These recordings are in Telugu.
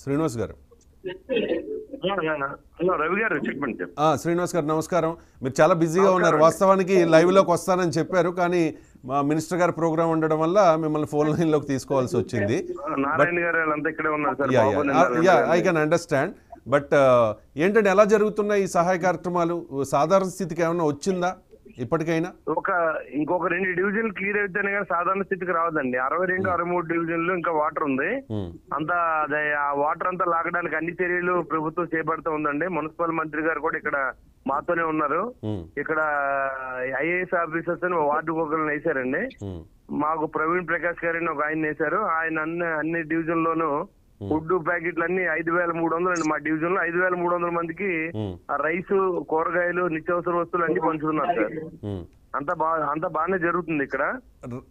శ్రీనివాస్ గారు. హలో రవి గారు, చెప్పండి. శ్రీనివాస్ గారు నమస్కారం. మీరు చాలా బిజీగా ఉన్నారు. వాస్తవానికి లైవ్లోకి వస్తానని చెప్పారు, కానీ మా మినిస్టర్ గారి ప్రోగ్రామ్ ఉండడం వల్ల మిమ్మల్ని ఫోన్ లైన్లోకి తీసుకోవాల్సి వచ్చింది. I can understand. బట్ ఏంటంటే ఎలా జరుగుతున్నాయి ఈ సహాయ కార్యక్రమాలు? సాధారణ స్థితికి ఏమైనా వచ్చిందా ఇప్పటికైనా? ఇంకొక 2 డివిజన్లు క్లియర్ అయితేనే కానీ సాధారణ స్థితికి రావద్దండి. 62, 63 డివిజన్లు ఇంకా వాటర్ ఉంది. అంతా ఆ వాటర్ అంతా లాగడానికి అన్ని చర్యలు ప్రభుత్వం చేపడుతూ ఉందండి. మున్సిపల్ మంత్రి గారు కూడా ఇక్కడ మాతోనే ఉన్నారు. ఇక్కడ ఐఏఎస్ ఆఫీసర్స్ అని వార్డు ఒకరిని వేశారండి. మాకు ప్రవీణ్ ప్రకాష్ గారిని ఒక ఆయన వేశారు. ఆయన అన్ని డివిజన్లోనూ ఫుడ్ ప్యాకెట్లు అన్ని 5300 అండి. మా డివిజన్ లో 5300 మందికి రైస్, కూరగాయలు, నిత్యావసర వస్తువులు అన్ని పంచుతున్నారు సార్. అంతా బాగానే జరుగుతుంది ఇక్కడ.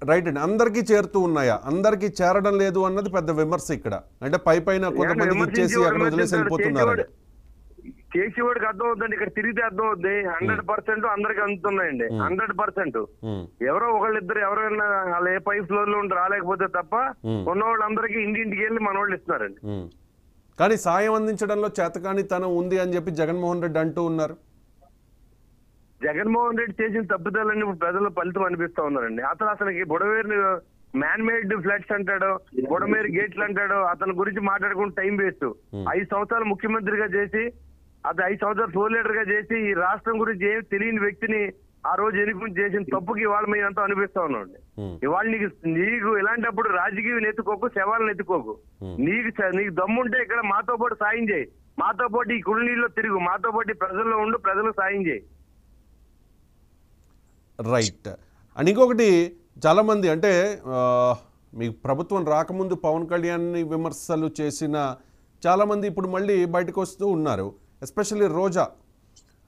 రైట్ అండి. అందరికీ చేరుతూ ఉన్నాయా? అందరికీ చేరడం లేదు అన్నది పెద్ద విమర్శ ఇక్కడ. అంటే పైన కొంతమందికి ఇచ్చేసి అక్కడ వదిలేసి వెళ్ళిపోతున్నారు. చేసేవాడికి అర్థం అవుతుంది, ఇక్కడ తిరిగితే అర్థం అవుద్ది. 100% అందరికి అందుతున్నాయండి. 100%. ఎవరో ఒకళ్ళిద్దరు ఎవరైనా వాళ్ళ ఏ 5 ఫ్లోర్ లో రాలేకపోతే తప్ప ఉన్న వాళ్ళందరికీ ఇంటింటికి వెళ్ళి మన వాళ్ళు ఇస్తున్నారండి. కానీ సాయం అందించడంలో చేతకానితనం ఉంది అని చెప్పి జగన్మోహన్ రెడ్డి అంటూ ఉన్నారు. జగన్మోహన్ రెడ్డి చేసిన తప్పిదాలన్నీ ప్రజల ఫలితం అనిపిస్తా ఉన్నారండి. అసలు బుడవేరు మ్యాన్ మేడ్ ఫ్లాట్స్ అంటాడు, బుడమేరు గేట్లు అంటాడు. అతని గురించి మాట్లాడుకుంటూ టైం వేస్ట్. 5 సంవత్సరాలు ముఖ్యమంత్రిగా చేసి, అది 5 సంవత్సరాలు ఫోర్ లీడర్ గా చేసి ఈ రాష్ట్రం గురించి ఏం తెలియని వ్యక్తిని ఆ రోజు ఎన్నుకుని చేసిన తప్పుకి ఇవాళ మేమంతా అనిపిస్తా ఉన్నాండి. ఇవాళ నీకు ఇలాంటప్పుడు రాజకీయం ఎత్తుకోకు, శవాలను ఎత్తుకోకు. నీకు దమ్ముంటే ఇక్కడ మాతో పాటు సాయం చేయి, మాతో పాటు ఈ కుళ్ళనీళ్ళలో తిరుగు, మాతో పాటు ప్రజల్లో ఉండు, ప్రజలకు సాయం చేయి. రైట్. అండ్ ఇంకొకటి, చాలామంది అంటే మీకు ప్రభుత్వం రాకముందు పవన్ కళ్యాణ్ విమర్శలు చేసిన చాలామంది ఇప్పుడు మళ్ళీ బయటకు వస్తూ ఉన్నారు. ఎస్పెషల్లీ రోజా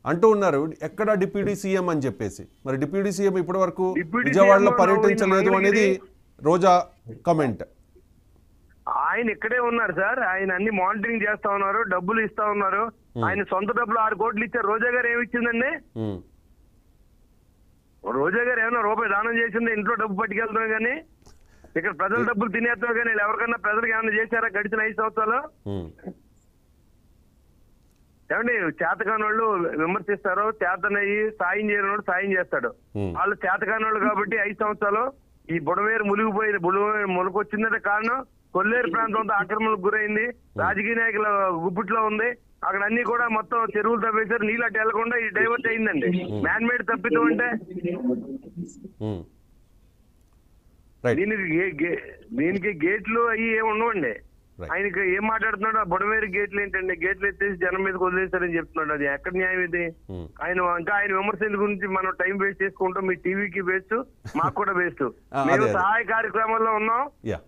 అంటూ ఉన్నారు ఎక్కడ డిప్యూటీ సీఎం అని చెప్పేసి. మరి డిప్యూటీ సీఎం ఇప్పటి వరకు విజయవాడలో పర్యటించలేదు అనేది రోజా కమెంట్. ఆయన ఇక్కడే ఉన్నారు సార్. ఆయన అన్ని మానిటరింగ్ చేస్తా ఉన్నారు, డబ్బులు ఇస్తా ఉన్నారు. ఆయన సొంత డబ్బులు 6 కోట్లు ఇచ్చారు. రోజా గారు ఏమి ఇచ్చిందండి? రోజా గారు ఏమైనా రూపాయి దానం చేసింది? ఇంట్లో డబ్బు పట్టుకెళ్తాం కానీ ఇక్కడ ప్రజల డబ్బులు తినేస్తాం కానీ ఎవరికన్నా ప్రజలకు ఏమైనా చేశారా గడిచిన 5 సంవత్సరాలు? ఏమండి, చేతకాని వాళ్ళు విమర్శిస్తారు, చేతనయ్యి సాయం చేయని వాడు సాయం చేస్తాడు. వాళ్ళు చేతకాని వాళ్ళు కాబట్టి 5 సంవత్సరాలు ఈ బుడమేరు ములుకొచ్చిందంటే కారణం కొల్లేరు ప్రాంతం అంతా ఆక్రమణకు గురైంది. రాజకీయ నాయకుల గుప్పిట్లో ఉంది. అక్కడ అన్ని కూడా మొత్తం చెరువులు తవ్వేశారు. నీళ్ళు అటు వెళ్లకుండా ఈ డైవర్ట్ అయిందండి. మ్యాన్ మేడ్ తప్పితం అంటే దీనికి గేట్లు అవి ఏమి ఉండవండి. ఆయనకి ఏం మాట్లాడుతున్నాడు? ఆ బుడమేరు గేట్లు ఏంటండి? గేట్లు ఎత్తేసి జనం మీదకి వదిలేశారని చెప్తున్నాడు. అది ఎక్కడ న్యాయం ఇది? ఆయన విమర్శల గురించి మనం టైం వేస్ట్ చేసుకుంటాం. మీ టీవీకి వేస్ట్, మాకు కూడా వేస్ట్. మేము సహాయ కార్యక్రమాల్లో ఉన్నాం,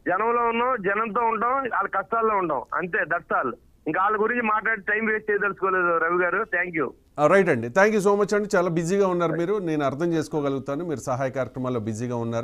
జనంలో ఉన్నాం, జనంతో ఉంటాం, వాళ్ళ కష్టాల్లో ఉంటాం. అంతే, దట్స్ ఆల్. ఇంకా వాళ్ళ గురించి మాట్లాడి టైం వేస్ట్ చేయదలుచుకోలేదు రవి గారు. Thank you. రైట్ అండి, థ్యాంక్ యూ సో మచ్ అండి. చాలా బిజీగా ఉన్నారు మీరు, నేను అర్థం చేసుకోగలుగుతాను. మీరు సహాయ కార్యక్రమాల్లో బిజీగా ఉన్నారు.